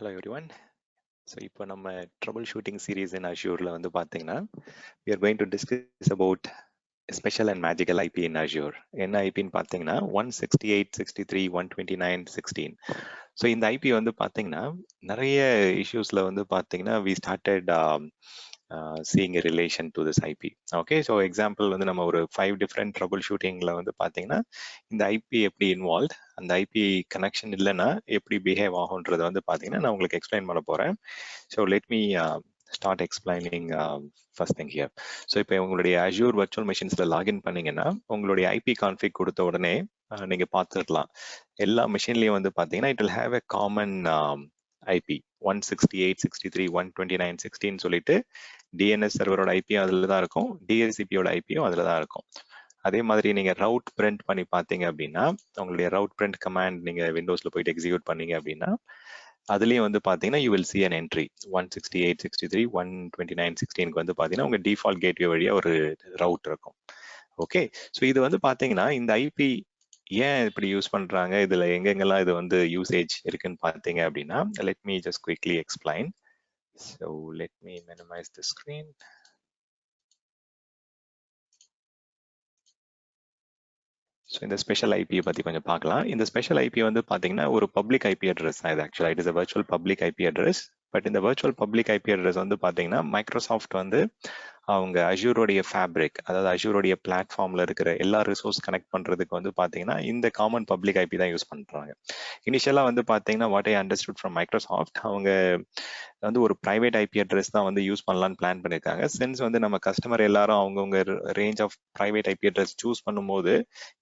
Hello everyone. So இப்போ நம்ம troubleshooting series in Azure ல வந்து பாத்தீங்கன்னா we are going to discuss about special and magical IP in Azure. என்ன ஐபின்னு பார்த்தீங்கன்னா 168.63.129.16. ஸோ இந்த ஐபி வந்து பார்த்தீங்கன்னா நிறைய இஷ்யூஸ்ல வந்து பார்த்தீங்கன்னா we started seeing a relation to this IP. Okay so example வந்து நம்ம ஒரு 5 different troubleshootingல வந்து பார்த்தீங்கன்னா இந்த ஐபி எப்படி இன்வால்வ், அந்த ஐபி கனெக்ஷன் இல்லைன்னா எப்படி பிஹேவ் ஆகுன்றதை வந்து பார்த்தீங்கன்னா நான் உங்களுக்கு எக்ஸ்பிளைன் பண்ண போறேன். So let me start explaining first thing here. So இப்போ உங்களுடைய Azure virtual machines-ல லாகின் பண்ணீங்கன்னா உங்களுடைய ஐபி கான்ஃபிக் கொடுத்த உடனே நீங்க பார்த்துக்கலாம் எல்லா மிஷின்லயும் வந்து பார்த்தீங்கன்னா it will have a common IP 168.63.129.16 சொல்லிட்டு டிஎன்எஸ் சர்வரோட ஐபியும் அதில் தான் இருக்கும், டிஹெச்சிபியோட ஐபியும் அதில் தான் இருக்கும். அதே மாதிரி நீங்க ரவுட் பிரிண்ட் பண்ணி பார்த்தீங்க அப்படின்னா உங்களுடைய ரவுட் பிரிண்ட் கமாண்ட் நீங்க விண்டோஸ்ல போயிட்டு எக்ஸிக்யூட் பண்ணீங்க அப்படின்னா அதுலயும் வந்து பாத்தீங்கன்னா you will see an entry 168.63.129.16 வந்து பாத்தீங்கன்னா உங்க டிஃபால்ட் கேட்வே வழியா ஒரு ரவுட் இருக்கும். ஓகே ஸோ இது வந்து பாத்தீங்கன்னா இந்த ஐபி ஏன் இப்படி யூஸ் பண்றாங்க, இதுல எங்கெங்கெல்லாம் இது வந்து யூசேஜ் இருக்குன்னு பாத்தீங்க அப்படின்னா let me just quickly explain. So let me minimise the screen. So இந்த ஸ்பெஷல் ஐபியை பற்றி கொஞ்சம் பார்க்கலாம். இந்த ஸ்பெஷல் ஐபி வந்து பார்த்தீங்கன்னா ஒரு பப்ளிக் ஐபி அட்ரஸ் தான் இது. ஆக்சுவலாக it is a virtual public IP address. But இந்த வர்ச்சுவல் பப்ளிக் ஐபி அட்ரஸ் வந்து பார்த்தீங்கன்னா மைக்ரோசாஃப்ட் வந்து அவங்க அஜூரோடைய ஃபேப்ரிக், அதாவது அஜூரோடைய பிளாட்ஃபார்ம்ல இருக்கிற எல்லா ரிசோர்ஸ் கனெக்ட் பண்றதுக்கு வந்து பார்த்தீங்கன்னா இந்த காமன் பப்ளிக் ஐபி தான் யூஸ் பண்றாங்க. இனிஷியலா வந்து பார்த்தீங்கன்னா what I understood from Microsoft, அவங்க வந்து ஒரு பிரைவேட் ஐபி அட்ரஸ் தான் வந்து யூஸ் பண்ணலான்னு பிளான் பண்ணியிருக்காங்க. சின்ஸ் வந்து நம்ம கஸ்டமர் எல்லாரும் அவங்கவுங்க range of private IP address choose பண்ணும்போது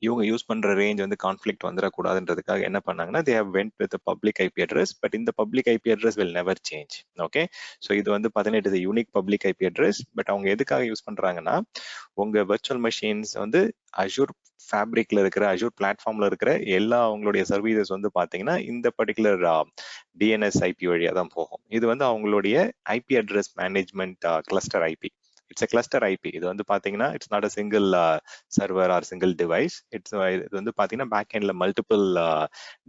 இவங்க யூஸ் பண்ற ரேஞ்ச் வந்து கான்ஃபிளிக்ட் வந்துடக்கூடாதுன்றதுக்காக என்ன பண்ணாங்கன்னா they have went with a public IP address, but இந்த public IP address will never change. Okay so இது வந்து பார்த்தீங்கன்னா it is a unique public IP address. But அவங்க எதுக்காக யூஸ் பண்றாங்கன்னா உங்க virtual machines வந்து Azure ஃபேப்ரிக்ல இருக்கிற Azure பிளாட்ஃபார்ம்ல இருக்கிற எல்லா அவங்களுடைய சர்வீசஸ் வந்து பாத்தீங்கன்னா இந்த பர்டிகுலர் டிஎன்எஸ் ஐபி வழியா தான் போகும். இது வந்து அவங்களுடைய IP address management cluster IP. It's a cluster IP. இது வந்து பாத்தீங்கன்னா it's not a single server or single device. இது வந்து பாத்தீங்கன்னா பேக் எண்ட்ல மல்டிபிள்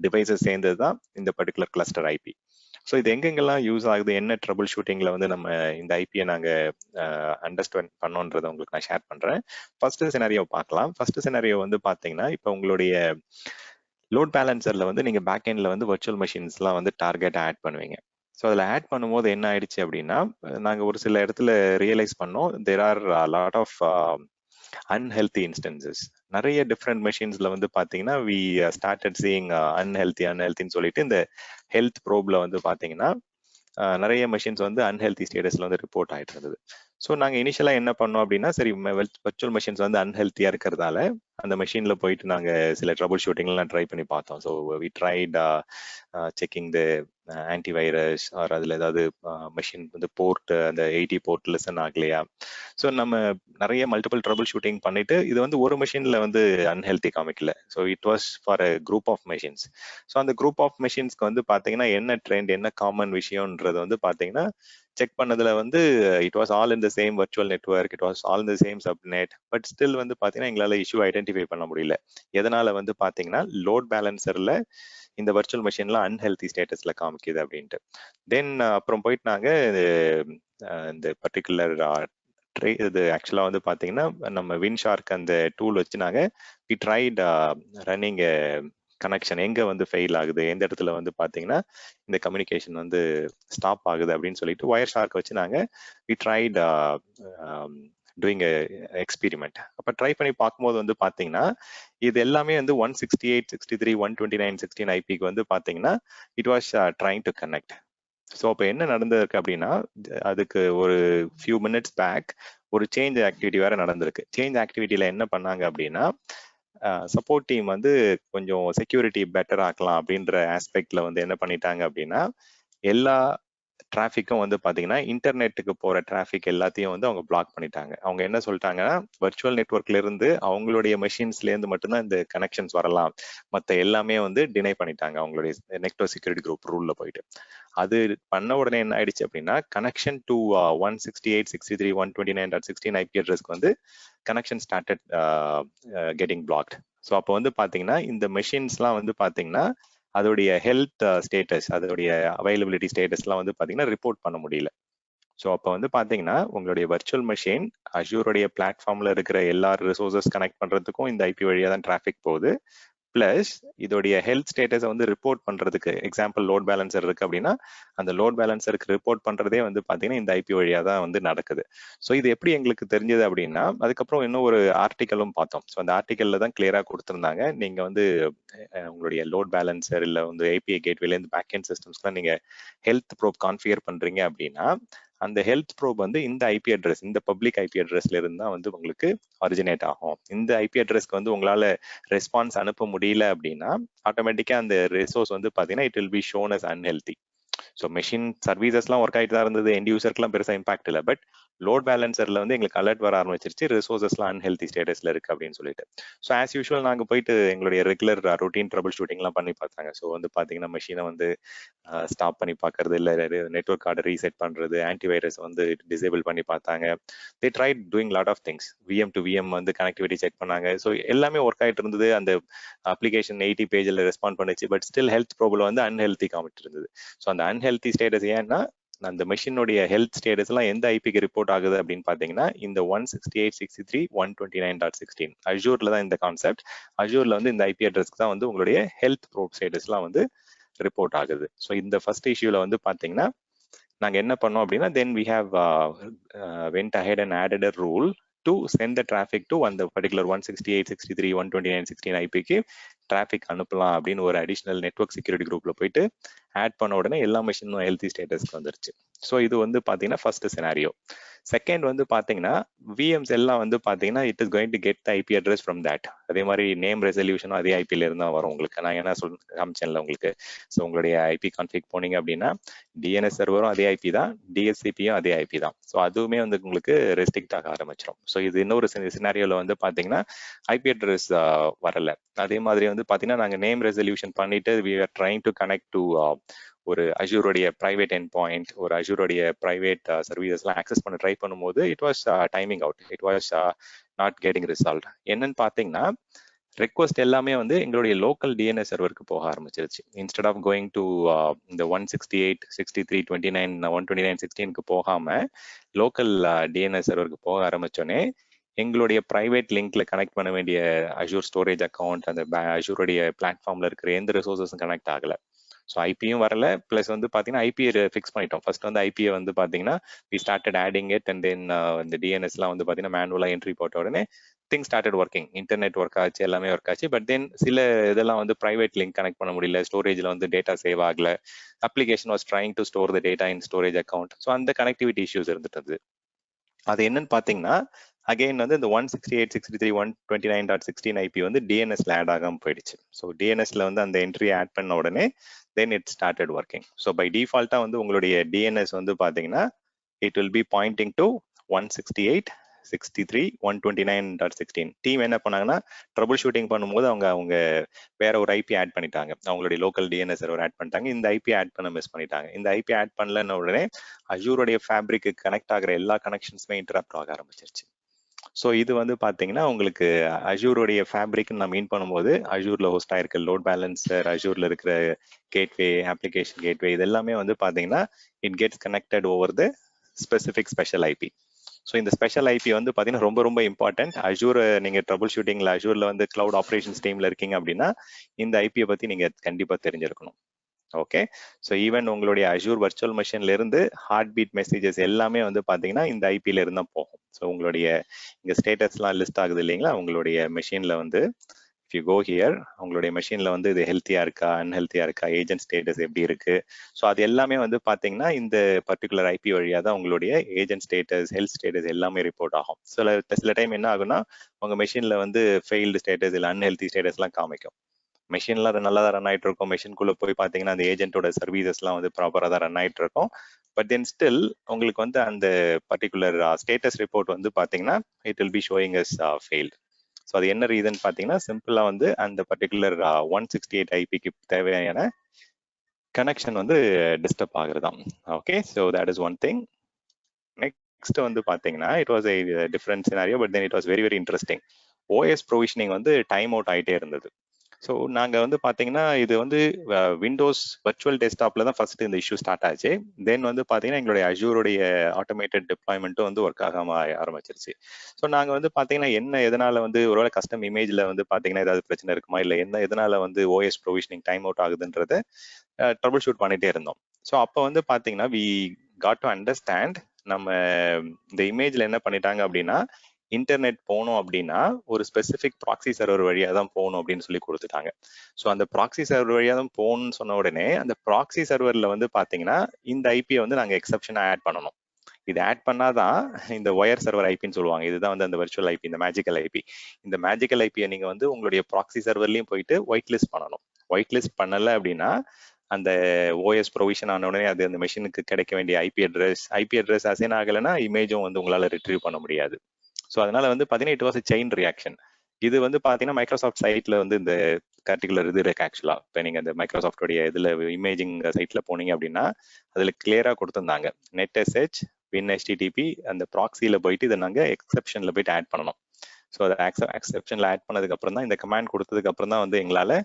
டிவைசஸ் சேர்ந்தது தான் இந்த பர்டிகுலர் கிளஸ்டர் ஐபி. ஸோ இது எங்கெங்கெல்லாம் யூஸ் ஆகுது, என்ன ட்ரபிள் ஷூட்டிங்ல வந்து நம்ம இந்த ஐபியை நாங்க அண்டர்ஸ்டாண்ட் பண்ணோன்றதை உங்களுக்கு நான் ஷேர் பண்றேன். ஃபர்ஸ்ட் சினாரியோ பார்க்கலாம். ஃபர்ஸ்ட் சினாரியோ வந்து பாத்தீங்கன்னா இப்போ உங்களுடைய லோட் பேலன்சர்ல வந்து நீங்க பேக் எண்ட்ல வந்து வர்ச்சுவல் மெஷின்ஸ்லாம் வந்து டார்கெட் ஆட் பண்ணுவீங்க. ஸோ அதில் ஆட் பண்ணும்போது என்ன ஆயிடுச்சு அப்படின்னா நாங்கள் ஒரு சில இடத்துல ரியலைஸ் பண்ணோம் there are lot of unhealthy instances. நிறைய டிஃப்ரெண்ட் மெஷின்ஸ்ல வந்து பாத்தீங்கன்னா வி ஸ்டார்டட் சீயிங் அன்ஹெல்தின்னு சொல்லிட்டு இந்த ஹெல்த் ப்ரோப்ல வந்து பாத்தீங்கன்னா நிறைய மெஷின்ஸ் வந்து அன்ஹெல்தி ஸ்டேட்டஸ்ல வந்து ரிப்போர்ட் ஆயிட்டு இருந்தது. ஸோ நாங்க இனிஷியலா என்ன பண்ணோம் அப்படின்னா சரி வர்ச்சுவல் மெஷின்ஸ் வந்து அன்ஹெல்த்தியா இருக்கிறதால அந்த மெஷின்ல போயிட்டு நாங்க சில ட்ரபிள் ஷூட்டிங்லாம் ட்ரை பண்ணி பார்த்தோம். So we tried checking the antivirus or அதில் ஏதாவது மெஷின் வந்து போர்ட் அந்த 80 போர்ட் லிசன் ஆகலையா. ஸோ நம்ம நிறைய மல்டிபிள் ட்ரபிள் ஷூட்டிங் பண்ணிட்டு இது வந்து ஒரு மெஷின்ல வந்து அன்ஹெல்தி காமிக்கல. So it was for a group of machines. So அந்த குரூப் ஆஃப் மெஷின்ஸ்க்கு வந்து பாத்தீங்கன்னா என்ன ட்ரெண்ட், என்ன காமன் விஷயம்ன்றது வந்து பாத்தீங்கன்னா செக் பண்ணதுல வந்து it was all in the same virtual network, it was all in the same subnet. But still வந்து பாத்தீங்கன்னா எங்களால இஷ்யூ ஐடென்டிஃபை பண்ண முடியல. எதனால வந்து பாத்தீங்கன்னா லோட் பேலன்சர்ல இந்த வர்ச்சுவல் மெஷின்ல அன்ஹெல்தி ஸ்டேட்டஸ்ல காமிக்குது அப்படின்ட்டு. தென் அப்புறம் போயிட்டு நாங்க இந்த பர்டிகுலர் இது ஆக்சுவலா வந்து பாத்தீங்கன்னா நம்ம வின்ஷார்க் அந்த டூல் வச்சு நாங்க வி ட்ரைட் ரன்னிங் கனெக்ஷன் எங்க வந்து ஃபெயில் ஆகுது, எந்த இடத்துல வந்து பாத்தீங்கன்னா இந்த கம்யூனிகேஷன் வந்து ஸ்டாப் ஆகுது அப்படின்னு சொல்லிட்டு ஒயர் ஷார்க் வச்சு நாங்க வி ட்ரைட் டூயிங் எக்ஸ்பெரிமெண்ட். அப்ப ட்ரை பண்ணி பார்க்கும்போது வந்து பாத்தீங்கன்னா இது எல்லாமே வந்து 168.63.129.16 ஐபிக்கு வந்து பாத்தீங்கன்னா it was trying to connect. So அப்போ என்ன நடந்திருக்கு அப்படின்னா அதுக்கு ஒரு ஃபியூ மினிட்ஸ் பேக் ஒரு சேஞ்ச் ஆக்டிவிட்டி வேற நடந்திருக்கு. சேஞ்ச் ஆக்டிவிட்டியில என்ன பண்ணாங்க அப்படின்னா சப்போர்ட் டீம் வந்து கொஞ்சம் செக்யூரிட்டி பெட்டர் ஆக்கலாம் அப்படின்ற ஆஸ்பெக்ட்ல வந்து என்ன பண்ணிட்டாங்க அப்படின்னா எல்லா டிராஃபிக்கும் வந்து பாத்தீங்கன்னா இன்டர்நெட்டுக்கு போற டிராஃபிக் எல்லாத்தையும் வந்து அவங்க பிளாக் பண்ணிட்டாங்க. அவங்க என்ன சொல்லிட்டாங்கன்னா வர்ச்சுவல் நெட்வொர்க்ல இருந்து அவங்களுடைய மெஷின்ஸ்ல இருந்து மட்டும்தான் இந்த கனெக்ஷன்ஸ் வரலாம், மற்ற எல்லாமே வந்து டினை பண்ணிட்டாங்க அவங்களுடைய நெட்வொர்க் செக்யூரிட்டி குரூப் ரூல்ல போயிட்டு. அது பண்ண உடனே என்ன ஆயிடுச்சு அப்படின்னா கனெக்ஷன் டு 168.63.129.16 ஐபி அட்ரஸ்க்கு வந்து connection started getting blocked. So அப்போ வந்து பாத்தீங்கன்னா இந்த மெஷின்ஸ்லாம் வந்து பாத்தீங்கன்னா அதோடைய ஹெல்த் ஸ்டேட்டஸ், அதோடைய அவைலபிலிட்டி ஸ்டேட்டஸ்லாம் வந்து பார்த்தீங்கன்னா ரிப்போர்ட் பண்ண முடியல. ஸோ அப்போ வந்து பார்த்தீங்கன்னா உங்களுடைய வர்ச்சுவல் மெஷின் அஷூருடைய பிளாட்ஃபார்ம்ல இருக்கிற எல்லா ரிசோர்சஸ் கனெக்ட் பண்ணுறதுக்கும் இந்த ஐபி வழியாக தான் டிராஃபிக் போகுது. பிளஸ் இதோடைய ஹெல்த் ஸ்டேட்டஸை வந்து ரிப்போர்ட் பண்றதுக்கு, எக்ஸாம்பிள் லோட் பேலன்சர் இருக்கு அப்படின்னா அந்த லோட் பேலன்சருக்கு ரிப்போர்ட் பண்றதே வந்து பாத்தீங்கன்னா இந்த ஐபி வழியா தான் வந்து நடக்குது. ஸோ இது எப்படி எங்களுக்கு தெரிஞ்சது அப்படின்னா, அதுக்கப்புறம் இன்னும் ஒரு ஆர்டிக்கலும் பார்த்தோம். ஸோ அந்த ஆர்டிக்கல்ல தான் கிளியரா கொடுத்துருந்தாங்க, நீங்க வந்து உங்களுடைய லோட் பேலன்சர் இல்ல வந்து ஏபிஐ கேட்வேல இருந்து பேக்எண்ட் சிஸ்டம்ஸ்லாம் நீங்க ஹெல்த் ப்ரோப் கான்ஃபிகர் பண்றீங்க அப்படின்னா அந்த ஹெல்த் ப்ரோப் வந்து இந்த ஐபி அட்ரஸ், இந்த பப்ளிக் ஐபி அட்ரஸ்ல இருந்து தான் வந்து உங்களுக்கு ஒரிஜினேட் ஆகும். இந்த ஐபி அட்ரஸ்க்கு வந்து உங்களால ரெஸ்பான்ஸ் அனுப்ப முடியல அப்படின்னா ஆட்டோமேட்டிக்கா அந்த ரிசோர்ஸ் வந்து பாத்தீங்கன்னா it will be shown as unhealthy. So machine சர்வீசஸ்லாம் ஒர்க் ஆகிட்டு தான் இருந்தது, எண்ட் யூசருக்குலாம் பெருசாக இம்பாக்ட் இல்லை. பட் லோட் பேலன்சர்ல வந்து எங்களுக்கு அலர்ட் வர ஆரம்பிச்சிருச்சு, ரிசோர்சஸ்லாம் அன்ஹெல்தி ஸ்டேட்டஸ்ல இருக்கு அப்படின்னு சொல்லிட்டு. ஸோ ஆஸ் யூஷுவல் நாங்கள் போயிட்டு எங்களுடைய ரெகுலர் ரொட்டீன் ட்ரபிள் ஷூட்டிங்லாம் பண்ணி பார்த்தாங்க. ஸோ வந்து பார்த்தீங்கன்னா மெஷினை வந்து ஸ்டாப் பண்ணி பார்க்கறது, இல்லை நெட்வொர்க் கார்டை ரீசெட் பண்ணுறது, ஆன்டிவைரஸ் வந்து டிசேபிள் பண்ணி பார்த்தாங்க. They tried doing lot of things. VM to VM வந்து கனெக்டிவிட்டி செக் பண்ணாங்க. ஸோ எல்லாமே ஒர்க் ஆகிட்டு இருந்தது. அந்த அப்ளிகேஷன் 80 பேஜில் ரெஸ்பாண்ட் பண்ணுச்சு. பட் ஸ்டில் ஹெல்த் ப்ராப்ளம் வந்து அன்ஹெல்தி காமிட்டு இருந்தது. ஸோ அந்த அன்ஹெல்தி ஸ்டேட்டஸ் ஏன்னா அந்த மெஷினுடைய ஹெல்த் ஸ்டேட்டஸ் எல்லாம் எந்த ஐபிக்கு ரிப்போர்ட் ஆகுது அப்படின்னு பாத்தீங்கன்னா இந்த 168.63.129.16 அஜூர்ல தான் இந்த கான்செப்ட். அஜூர்ல வந்து இந்த ஐபி அட்ரஸ்க்கு தான் வந்து உங்களுடைய ஹெல்த் ப்ரோப் ஸ்டேட்டஸ் எல்லாம் வந்து ரிப்போர்ட் ஆகுது. ஸோ இந்த ஃபர்ஸ்ட் இஷ்யூல வந்து பாத்தீங்கன்னா நாங்க என்ன பண்ணோம் அப்படின்னா then we have went ahead and added a rule to send the traffic to அந்த particular 168.63.129.16 ஐபிக்கு டிராஃபிக் அனுப்பலாம் அப்படின்னு ஒரு அடிஷனல் நெட்வொர்க் செக்யூரிட்டி குரூப்ல போயிட்டு ஆட் பண்ண உடனே எல்லா மெஷினும் ஹெல்த்தி ஸ்டேட்டஸ்க்கு வந்துருச்சு. ஸோ இது வந்து பாத்தீங்கன்னா ஃபர்ஸ்ட் சினாரியோ. செகண்ட் வந்து பாத்தீங்கன்னா விஎம்ஸ் எல்லாம் வந்து பாத்தீங்கன்னா it is going to get the IP address from that. அதே மாதிரி நேம் ரெசல்யூஷனும் அதே ஐபில இருந்தா வரும் உங்களுக்கு. நான் என்ன காமிச்சேன்ல உங்களுக்கு. ஸோ உங்களுடைய ஐபி கான்ஃபிக் போனீங்க அப்படின்னா டிஎன்எஸ் சர்வரும் அதே ஐபி தான், டிஹெச்சிபியும் அதே ஐபி தான். ஸோ அதுவுமே வந்து உங்களுக்கு ரெஸ்ட்ரிக்ட் ஆக ஆரம்பிச்சிடும். ஸோ இது இன்னொரு சினாரியோல வந்து பாத்தீங்கன்னா ஐபி அட்ரஸ் வரல. அதே மாதிரி வந்து பாத்தீங்கன்னா நாங்க நேம் ரெசல்யூஷன் பண்ணிட்டு we are trying to connect to ஒரு அஜூருடைய பிரைவேட் எண்ட் பாயிண்ட், ஒரு அஜூருடைய பிரைவேட் சர்வீசஸ்லாம் ஆக்சஸ் பண்ண ட்ரை பண்ணும்போது it was timing out, it was not getting resolve. என்னன்னு பாத்தீங்கன்னா ரெக்வஸ்ட் எல்லாமே வந்து எங்களுடைய லோக்கல் டிஎன்எஸ் சர்வருக்கு போக ஆரம்பிச்சிருச்சு. இன்ஸ்டெட் ஆஃப் கோயிங் டு இந்த 168.63.29.16க்கு போகாம லோக்கல் டிஎன்எஸ் சர்வருக்கு போக ஆரம்பிச்சோன்னே எங்களுடைய பிரைவேட் லிங்க்ல கனெக்ட் பண்ண வேண்டிய அஜூர் ஸ்டோரேஜ் அக்கௌண்ட், அந்த அஜூருடைய பிளாட்ஃபார்ம்ல இருக்கிற எந்த ரிசோர்ஸஸும் கனெக்ட் ஆகல. ஸோ ஐபியும் வரல. பிளஸ் வந்து பாத்தீங்கன்னா ஐபியை ஃபிக்ஸ் பண்ணிட்டோம். ஃபர்ஸ்ட் வந்து ஐபியை வந்து பாத்தீங்கன்னா we started adding it and then இந்த டிஎன்எஸ்லாம் வந்து பாத்தீங்கன்னா மேனுவலா என்ட்ரி போட்ட உடனே thing started working. Internet work ஆச்சு, எல்லாமே ஒர்க் ஆச்சு. பட் தென் சில இதெல்லாம் வந்து பிரைவேட் லிங்க் கனெக்ட் பண்ண முடியல, ஸ்டோரேஜ்ல வந்து டேட்டா சேவ் ஆகல, application was trying to store the data in storage account. So அந்த கனெக்டிவிட்டி இஷ்யூஸ் இருந்துட்டு. அது என்னன்னு பாத்தீங்கன்னா அகைன் வந்து இந்த 168.63.129.16 ஐபி வந்து டிஎன்எஸ்ல ஆட் ஆகாம போயிடுச்சு. ஸோ டிஎன்எஸ்ல வந்து அந்த என்ட்ரி ஆட் பண்ண உடனே then it started working. So by டிஃபால்ட்டா வந்து உங்களுடைய டிஎன்எஸ் வந்து பாத்தீங்கன்னா it will be pointing to 168.63.129.16. Team என்ன பண்ணாங்கன்னா ட்ரபிள் ஷூட்டிங் பண்ணும்போது அவங்க வேற ஒரு ஐபி ஆட் பண்ணிட்டாங்க, அவங்களுடைய லோக்கல் டிஎன்எஸ் சர்வர் ஆட் பண்ணிட்டாங்க. இந்த ஐபி ஆட் பண்ண மிஸ் பண்ணிட்டாங்க. இந்த ஐபி ஆட் பண்ணலன்னு உடனே அஜூருடைய ஃபேப்ரிக்கு கனெக்ட் ஆகிற எல்லா கனெக்ஷன்ஸுமே இன்டரப்ட் ஆக ஆரம்பிச்சிருச்சு. ஸோ இது வந்து பாத்தீங்கன்னா உங்களுக்கு அஜூருடைய ஃபேப்ரிக் நான் மீன் பண்ணும்போது அஜூர்ல ஹோஸ்ட் ஆயிருக்க லோட் பேலன்சர், அஜூர்ல இருக்கிற கேட்வே, அப்ளிகேஷன் கேட்வே, இது எல்லாமே வந்து பாத்தீங்கன்னா it gets connected over the specific special IP. So இந்த ஸ்பெஷல் ஐபி வந்து பாத்தீங்கன்னா ரொம்ப ரொம்ப இம்பார்ட்டன்ட். அஜூர் நீங்க ட்ரபிள் ஷூட்டிங்ல அஜூர்ல வந்து கிளவுட் ஆப்ரேஷன்ஸ் டீம்ல இருக்கீங்க அப்படின்னா இந்த ஐபியை பத்தி நீங்க கண்டிப்பா தெரிஞ்சிருக்கணும். ஓகே, ஸோ ஈவன் உங்களுடைய அஜூர் வர்ச்சுவல் மெஷின்ல இருந்து ஹார்ட் பீட் மெசேஜஸ் எல்லாமே வந்து பாத்தீங்கன்னா இந்த ஐபில இருந்து தான் போகும். ஸோ உங்களுடைய இங்க ஸ்டேட்டஸ்லாம் லிஸ்ட் ஆகுது இல்லைங்களா, உங்களுடைய மெஷின்ல வந்து if you go here உங்களுடைய மெஷின்ல வந்து இது ஹெல்த்தியா இருக்கா, அன்ஹெல்த்தியா இருக்கா, ஏஜென்ட் ஸ்டேட்டஸ் எப்படி இருக்கு, ஸோ அது எல்லாமே வந்து பாத்தீங்கன்னா இந்த பர்டிகுலர் ஐபி வழியா தான் உங்களுடைய ஏஜென்ட் ஸ்டேட்டஸ், ஹெல்த் ஸ்டேட்டஸ் எல்லாமே ரிப்போர்ட் ஆகும். சில டைம் என்ன ஆகும்னா உங்க மெஷின்ல வந்து ஃபெயில்டு ஸ்டேட்டஸ் இல்லை அன்ஹெல்த்தி ஸ்டேட்டஸ்லாம் காமிக்கும். மெஷின்ல அது நல்லா தான் ரன் ஆயிட்டு இருக்கும். மெஷின்குள்ள போய் பாத்தீங்கன்னா அந்த ஏஜென்ட்டோட சர்வீசஸ்லாம் வந்து ப்ராப்பரா தான் ரன் ஆயிட்டு இருக்கும். பட் தென் ஸ்டில் உங்களுக்கு வந்து அந்த பர்டிகுலர் ஸ்டேட்டஸ் ரிப்போர்ட் வந்து பாத்தீங்கன்னா it will be showing as failed. So அது என்ன ரீசன் பாத்தீங்கன்னா சிம்பிளா வந்து அந்த பர்டிகுலர் 168 ஐபிக்கு தேவையான கனெக்ஷன் வந்து டிஸ்டர்ப் ஆகுறதாம். Okay, so that is one thing. Next வந்து பாத்தீங்கன்னா it was a different scenario, but then it was very very interesting. OS provisioning வந்து டைம் அவுட் ஆயிட்டே இருந்தது. ஸோ நாங்கள் வந்து பார்த்தீங்கன்னா இது வந்து விண்டோஸ் வர்ச்சுவல் டெஸ்க்டாப்ல தான் ஃபர்ஸ்ட் இந்த இஷ்யூ ஸ்டார்ட் ஆச்சு. தென் வந்து பார்த்தீங்கன்னா எங்களுடைய அஜூருடைய ஆட்டோமேட்டட் டிப்ளாய்மெண்ட்டும் வந்து ஒர்க் ஆகாம ஆரம்பிச்சிருச்சு. ஸோ நாங்கள் வந்து பார்த்தீங்கன்னா எதனால வந்து ஒருவேளை கஸ்டம் இமேஜ்ல வந்து பார்த்தீங்கன்னா ஏதாவது பிரச்சனை இருக்குமா, இல்லை எதனால வந்து ஓஎஸ் ப்ரொவிஷனிங் டைம் அவுட் ஆகுதுன்றத ட்ரபிள் ஷூட் பண்ணிட்டே இருந்தோம். ஸோ அப்போ வந்து பார்த்தீங்கன்னா வி காட் டு அண்டர்ஸ்டாண்ட் நம்ம இந்த இமேஜ்ல என்ன பண்ணிட்டாங்க அப்படின்னா, இன்டர்நெட் போகணும் அப்படின்னா ஒரு ஸ்பெசிபிக் ப்ராக்ஸி சர்வர் வழியாக தான் போகணும் அப்படின்னு சொல்லி கொடுத்துட்டாங்க. ஸோ அந்த ப்ராக்ஸி சர்வர் வழியாக தான் போகணும்னு சொன்ன உடனே அந்த ப்ராக்ஸி சர்வரில் வந்து பார்த்தீங்கன்னா இந்த ஐபியை வந்து நாங்கள் எக்ஸப்ஷனாக ஆட் பண்ணணும். இது ஆட் பண்ணாதான் இந்த ஒயர் சர்வர் ஐபின்னு சொல்லுவாங்க. இதுதான் வந்து அந்த வர்ச்சுவல் ஐபி, இந்த மேஜிக்கல் ஐபி. இந்த மேஜிக்கல் ஐபியை நீங்க வந்து உங்களுடைய ப்ராக்ஸி சர்வர்லயும் போயிட்டு ஒயிட் லிஸ்ட் பண்ணணும். ஒயிட் லிஸ்ட் பண்ணல அப்படின்னா அந்த ஓஎஸ் ப்ரொவிஷன் ஆன உடனே அது அந்த மெஷினுக்கு கிடைக்க வேண்டிய ஐபி அட்ரஸ் அசைன் ஆகலைன்னா இமேஜும் வந்து உங்களால ரிட்ரீவ் பண்ண முடியாது. ஸோ அதனால வந்து 18 வாஸ் செயின் ரியாக்ஷன். இது வந்து பாத்தீங்கன்னா மைக்ரோசாஃப்ட் சைட்ல வந்து இந்த பர்டிகுலர் இது இருக்கு ஆக்சுவலா. இப்போ நீங்க இந்த மைக்ரோசாஃப்டோடைய இதுல இமேஜிங் சைட்ல போனீங்க அப்படின்னா அதுல கிளியரா கொடுத்துருந்தாங்க நெட் எஸ்ஹெச் வின் ஹெச்டிடிபி அந்த ப்ராக்ஸில போயிட்டு இதை நாங்க எக்ஸெப்ஷன்ல போயிட்டு ஆட் பண்ணணும். ஸோ அதை எக்ஸெப்ஷன்ல ஆட் பண்ணதுக்கு அப்புறம் தான் இந்த கமாண்ட் கொடுத்ததுக்கு அப்புறம் தான் வந்து எங்களால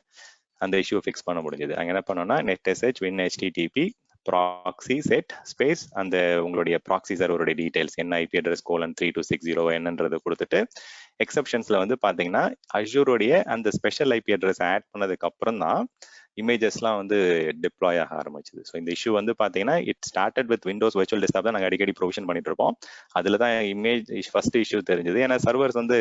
அந்த இஷ்யூ ஃபிக்ஸ் பண்ண முடிஞ்சது. அங்கே என்ன பண்ணோம்னா net SH win HTTP proxy set space அந்த உங்களுடைய ப்ராக்ஸி சர்வருடைய டீடைல்ஸ் என்ன ஐபி அட்ரஸ் :3260 என்னன்றது கொடுத்துட்டு எக்ஸப்ஷன்ஸ்ல வந்து பாத்தீங்கன்னா அஜூருடைய அந்த ஸ்பெஷல் ஐபி அட்ரஸ் ஆட் பண்ணதுக்கு அப்புறம் தான் இமேஜஸ்லாம் வந்து டிப்ளாய் ஆக ஆரம்பிச்சது. ஸோ இந்த இஷ்யூ வந்து பாத்தீங்கன்னா it started with Windows virtual desktop தான் நாங்கள் அடிக்கடி ப்ரொவிஷன் பண்ணிட்டு இருப்போம். அதுல தான் இமேஜ் ஃபர்ஸ்ட் இஷ்யூ தெரிஞ்சது. ஏன்னா சர்வர்ஸ் வந்து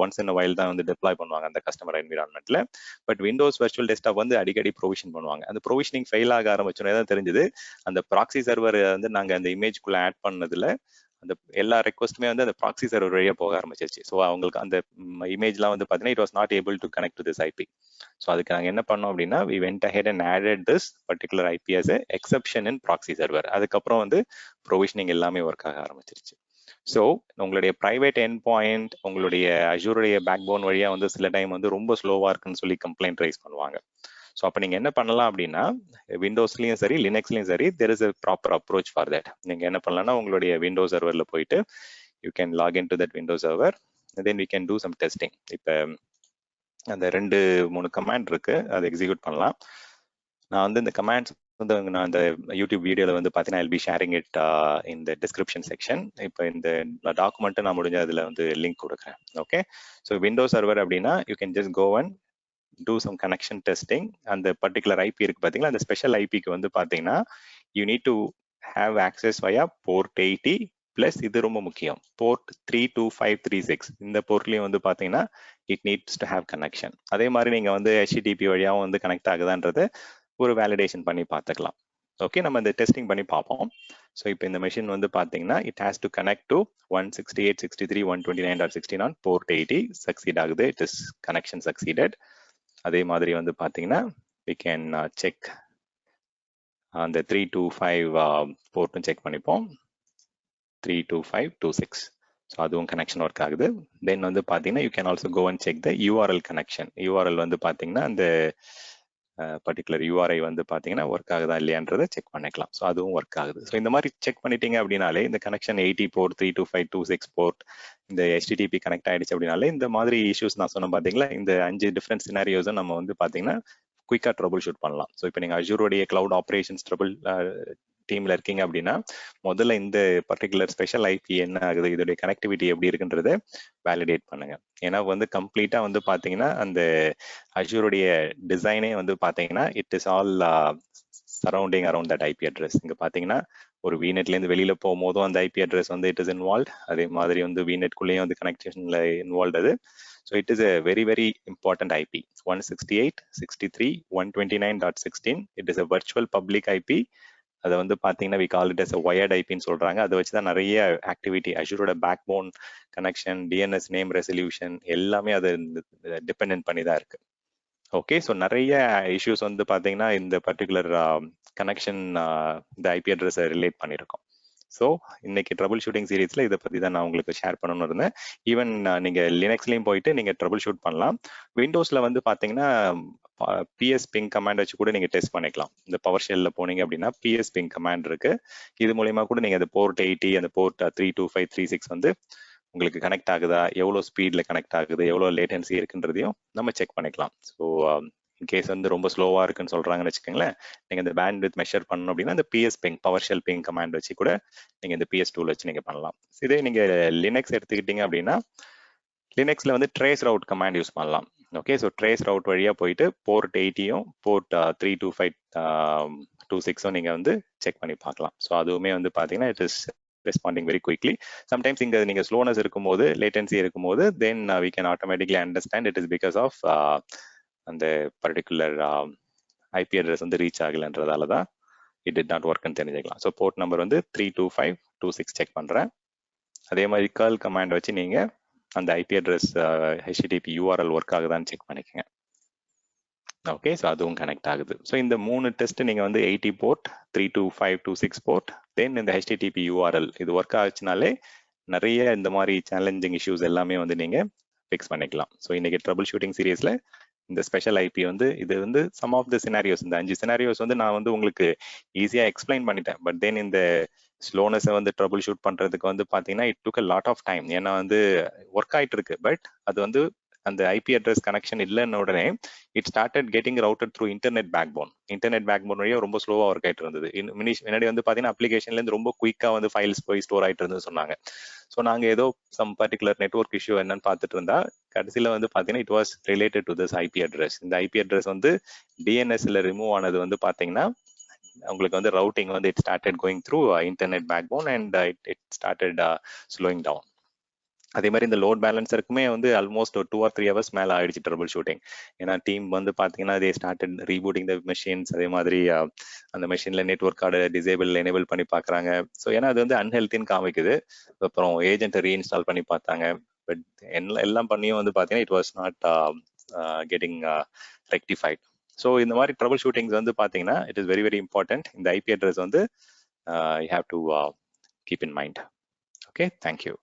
ஒன்ஸ் இன் வைல் தான் வந்து டிப்ளாய் பண்ணுவாங்க அந்த கஸ்டமர் என்விரான்மெண்ட்ல. பட் விண்டோஸ் வர்ச்சுவல் டெஸ்க்டாப் வந்து அடிக்கடி ப்ரொவிஷன் பண்ணுவாங்க. அந்த ப்ரொவிஷனிங் ஃபெயில் ஆக ஆரம்பிச்சோன்னே தான் தெரிஞ்சது அந்த ப்ராக்ஸி சர்வர் வந்து நாங்க அந்த இமேஜ்குள்ள ஆட் பண்ணதுல அந்த எல்லா ரெக்வஸ்ட்டுமே வந்து அந்த ப்ராக்ஸி சர்வர் வழியா போக ஆரம்பிச்சிருச்சு. ஸோ அவங்களுக்கு அந்த இமேஜ்லாம் வந்து பார்த்தீங்கன்னா it was not able to connect to this IP. So அதுக்கு நாங்கள் என்ன பண்ணோம் அப்படின்னா we went ahead and added this particular IP as a exception in proxy server. அதுக்கப்புறம் வந்து ப்ரொவிஷனிங் எல்லாமே ஒர்க் ஆக ஆரம்பிச்சிருச்சு. ஸோ உங்களுடைய ப்ரைவேட் எண்ட் பாயிண்ட் உங்களுடைய அஜூருடைய பேக்போன் வழியா வந்து சில டைம் வந்து ரொம்ப ஸ்லோவா இருக்குன்னு சொல்லி கம்ப்ளைண்ட் ரைஸ் பண்ணுவாங்க. ஸோ அப்போ நீங்கள் என்ன பண்ணலாம் அப்படின்னா விண்டோஸ்லையும் சரி லினக்ஸ்லையும் சரி there is a proper approach for that. நீங்கள் என்ன பண்ணலாம்னா உங்களுடைய விண்டோஸ் சர்வரில் போயிட்டு you can login to that Windows server then we can do some testing. இப்போ அந்த 2-3 கமாண்ட் இருக்கு, அதை எக்ஸிக்யூட் பண்ணலாம். நான் வந்து இந்த கமாண்ட்ஸ் வந்து நான் அந்த யூடியூப் வீடியோவில் வந்து பார்த்தீங்கன்னா ஐல் பி ஷேரிங் இட் இந்த டிஸ்கிரிப்ஷன் செக்ஷன். இப்போ இந்த டாக்குமெண்ட்டை நான் முடிஞ்ச அதில் வந்து லிங்க் கொடுக்குறேன். ஓகே, ஸோ விண்டோஸ் சர்வர் அப்படின்னா you can just go and do some connection testing. அந்த பர்டிகுலர் ஐபி இருக்கு பாத்தீங்களா, அந்த ஸ்பெஷல் ஐபிக்கு வந்து பாத்தீங்கன்னா you need to have access via port 80 plus இது ரொம்ப முக்கியம் port 32536. இந்த போர்ட்லயும் வந்து பாத்தீங்கன்னா it needs to have connection. அதே மாதிரி நீங்க வந்து HTTP வழியாவும் வந்து கனெக்ட் ஆகுதான்றதை ஒரு வேலிடேஷன் பண்ணி பார்த்துக்கலாம். ஓகே, நம்ம இந்த டெஸ்டிங் பண்ணி பார்ப்போம். ஸோ இப்போ இந்த மெஷின் வந்து பார்த்தீங்கன்னா it has to connect to 168.63.129.16 on port 80. Succeed ஆகுது, இட் இஸ் கனெக்ஷன் சக்சீடட். அதே மாதிரி வந்து பார்த்தீங்கன்னா we can check அந்த 325 போர்ட்டும் செக் பண்ணிப்போம். 32526. ஸோ அதுவும் கனெக்ஷன் ஒர்க் ஆகுது. தென் வந்து பார்த்தீங்கன்னா you can also go and check the URL connection. URL வந்து பார்த்தீங்கன்னா அந்த பர்டிகுலர் யூஆர்ஐ வந்து பார்த்தீங்கன்னா ஒர்க் ஆகுதா இல்லையான்றதை செக் பண்ணிக்கலாம். ஸோ அதுவும் ஒர்க் ஆகுது. ஸோ இந்த மாதிரி செக் பண்ணிட்டீங்க அப்படின்னாலே இந்த கனெக்ஷன் 80 போர்ட் 32526 போர்ட் இந்த HTTP கனெக்ட் ஆயிடுச்சு அப்படின்னாலே இந்த மாதிரி இஷ்யூஸ் நான் சொன்னேன் பார்த்தீங்களா, இந்த 5 டிஃப்ரெண்ட் சினாரியோஸும் நம்ம வந்து பார்த்தீங்கன்னா குயிக்காக ட்ரபிள் ஷூட் பண்ணலாம். ஸோ இப்போ நீங்கள் அஜூரோடைய கிளவுட் ஆப்ரேஷன்ஸ் ட்ரபிள் டீம்ல இருக்கீங்க அப்படின்னா முதல்ல இந்த பர்டிகுலர் ஸ்பெஷல் ஐபி என்ன ஆகுது, இதோடைய கனெக்டிவிட்டி எப்படி இருக்குன்றத வேலிடேட் பண்ணுங்க. ஏன்னா வந்து கம்ப்ளீட்டா வந்து பாத்தீங்கன்னா அந்த அஜூருடைய டிசைனே வந்து பாத்தீங்கன்னா it is all surrounding around that IP address. இங்க பாத்தீங்கன்னா ஒரு விநெட்ல இருந்து வெளியில போகும்போதும் அந்த ஐபி அட்ரஸ் வந்து இட் இஸ் இன்வால்வ். அதே மாதிரி வந்து விநெட்குள்ளேயும் வந்து கனெக்ஷன்ல இன்வால்வ் அது. So it is a very, very important IP. 168.63.129.16. It is a virtual public IP. அதை வந்து பார்த்தீங்கன்னா we call it as a wired IP-ன்னு சொல்றாங்க. அதை வச்சு தான் நிறைய ஆக்டிவிட்டி அஜூரோட backbone connection, DNS name resolution எல்லாமே அது டிபெண்ட் பண்ணி தான் இருக்கு. ஓகே, ஸோ நிறைய இஷ்யூஸ் வந்து பார்த்தீங்கன்னா இந்த பர்டிகுலர் கனெக்ஷன் இந்த ஐபி அட்ரஸை ரிலேட் பண்ணியிருக்கோம். ஸோ இன்னைக்கு ட்ரபிள் ஷூட்டிங் சீரீஸ்ல இதை பத்தி தான் நான் உங்களுக்கு ஷேர் பண்ணணும்னு இருந்தேன். ஈவன் நீங்க லினக்ஸ்லயும் போயிட்டு நீங்க ட்ரபிள் ஷூட் பண்ணலாம். விண்டோஸ்ல வந்து பாத்தீங்கன்னா PS பிங் கமாண்ட் வச்சு கூட நீங்க டெஸ்ட் பண்ணிக்கலாம். இந்த பவர் ஷெல்ல போனீங்க அப்படின்னா PS பிங் கமாண்ட் இருக்கு. இது மூலயமா கூட நீங்க அந்த போர்ட் 80 அந்த போர்ட் 32536 வந்து உங்களுக்கு கனெக்ட் ஆகுதா, எவ்வளோ ஸ்பீடில் கனெக்ட் ஆகுது, எவ்வளோ லேட்டன்சி இருக்குன்றதையும் நம்ம செக் பண்ணிக்கலாம். ஸோ இன்கேஸ் வந்து ரொம்ப ஸ்லோவாக இருக்குன்னு சொல்கிறாங்கன்னு வச்சுக்கோங்களேன், நீங்கள் இந்த பேண்ட் வித் மெஷர் பண்ணணும் அப்படின்னா இந்த PS ping PowerShell ping command வச்சு கூட நீங்கள் இந்த பிஎஸ் டூல் வச்சு நீங்கள் பண்ணலாம். இதே நீங்கள் லினக்ஸ் எடுத்துக்கிட்டீங்க அப்படின்னா லினக்ஸில் வந்து ட்ரேஸ் ரவுட் கமாண்ட் யூஸ் பண்ணலாம். ஓகே, ஸோ ட்ரேஸ் ரவுட் வழியாக போயிட்டு போர்ட் 80யும் போர்ட் 32526ம் நீங்கள் வந்து செக் பண்ணி பார்க்கலாம். ஸோ அதுவுமே வந்து பார்த்தீங்கன்னா it is responding very quickly. Sometimes இங்கே நீங்கள் ஸ்லோனஸ் இருக்கும்போது, லேட்டன்சி இருக்கும்போது, then we can automatically understand it is because of அந்த பர்டிகுலர் ஐபி அட்ரஸ் வந்து ரீச் ஆகலைன்றதால தான் இட் டிட் நாட் ஒர்க்னு தெரிஞ்சுக்கலாம். ஸோ போர்ட் நம்பர் வந்து 32526 செக் பண்ணுறேன். அதே மாதிரி கர்ல் கமாண்ட் வச்சு நீங்கள் அந்த IP address HTTP URL work ஆகுதான்னு செக் பண்ணிக்கோங்க. ஓகே, ஸோ அதுவும் கனெக்ட் ஆகுது. ஸோ இந்த 3 டெஸ்ட் நீங்கள் வந்து 80 போர்ட், 32526 போர்ட், தென் இந்த HTTP URL இது ஒர்க் ஆச்சுனாலே நிறைய இந்த மாதிரி சேலஞ்சிங் இஷ்யூஸ் எல்லாமே வந்து நீங்கள் ஃபிக்ஸ் பண்ணிக்கலாம். ஸோ இன்னைக்கு ட்ரபிள் ஷூட்டிங் சீரீஸில் இந்த ஸ்பெஷல் ஐபி வந்து இது வந்து சம் ஆஃப் த சினாரியோஸ், இந்த 5 சினாரியோஸ் வந்து நான் வந்து உங்களுக்கு ஈஸியாக எக்ஸ்பிளைன் பண்ணிட்டேன். பட் தென் இந்த ஸ்லோனஸை வந்து ட்ரபிள் ஷூட் பண்ணுறதுக்கு வந்து பார்த்தீங்கன்னா it took a lot of time. ஏன்னா வந்து ஒர்க் ஆகிட்டு இருக்கு, பட் அது வந்து அந்த ஐபி அட்ரஸ் கனெக்ஷன் இல்லைன்னு உடனே it started getting routed through internet backbone. Internet backbone வழியாக ரொம்ப ஸ்லோவாக ஒர்க் ஆகிட்டு இருந்தது. முன்னாடி வந்து பார்த்தீங்கன்னா அப்ளிகேஷன்லேருந்து ரொம்ப குயிக்காக வந்து ஃபைல்ஸ் போய் ஸ்டோர் ஆகிட்டு இருந்தது சொன்னாங்க. ஸோ நாங்கள் ஏதோ சம் பர்டிகுலர் நெட்வொர்க் இஷ்யூ என்னன்னு பார்த்துட்டு இருந்தா கடைசியில் வந்து பார்த்தீங்கன்னா it was related to this IP address. இந்த ஐபி அட்ரஸ் வந்து டிஎன்எஸ்ல ரிமூவ் ஆனது வந்து பார்த்தீங்கன்னா உங்களுக்கு வந்து ரவுட்டிங் வந்து it started going through internet backbone and it started slowing down. அதே மாதிரி இந்த லோட் பேலன்ஸருக்குமே வந்து ஆல்மோஸ்ட் ஒரு 2 or 3 hours மேலே ஆயிடுச்சு ட்ரபிள் ஷூட்டிங். ஏன்னா டீம் வந்து பார்த்தீங்கன்னா they started rebooting the machines. அதே மாதிரி அந்த மெஷினில் நெட்வொர்க் கார்டு எனேபிள் பண்ணி பார்க்குறாங்க. ஸோ ஏன்னா அது வந்து அன்ஹெல்த்தின்னு காமிக்குது. அப்புறம் ஏஜென்ட்டை ரீஇன்ஸ்டால் பண்ணி பார்த்தாங்க. பட் எல்லாம் பண்ணியும் வந்து பார்த்தீங்கன்னா it was not getting rectified. So இந்த மாதிரி ட்ரபிள் ஷூட்டிங்ஸ் வந்து பார்த்தீங்கன்னா it is very very important. இந்த ஐபி அட்ரஸ் வந்து you have to keep in mind. Okay, thank you.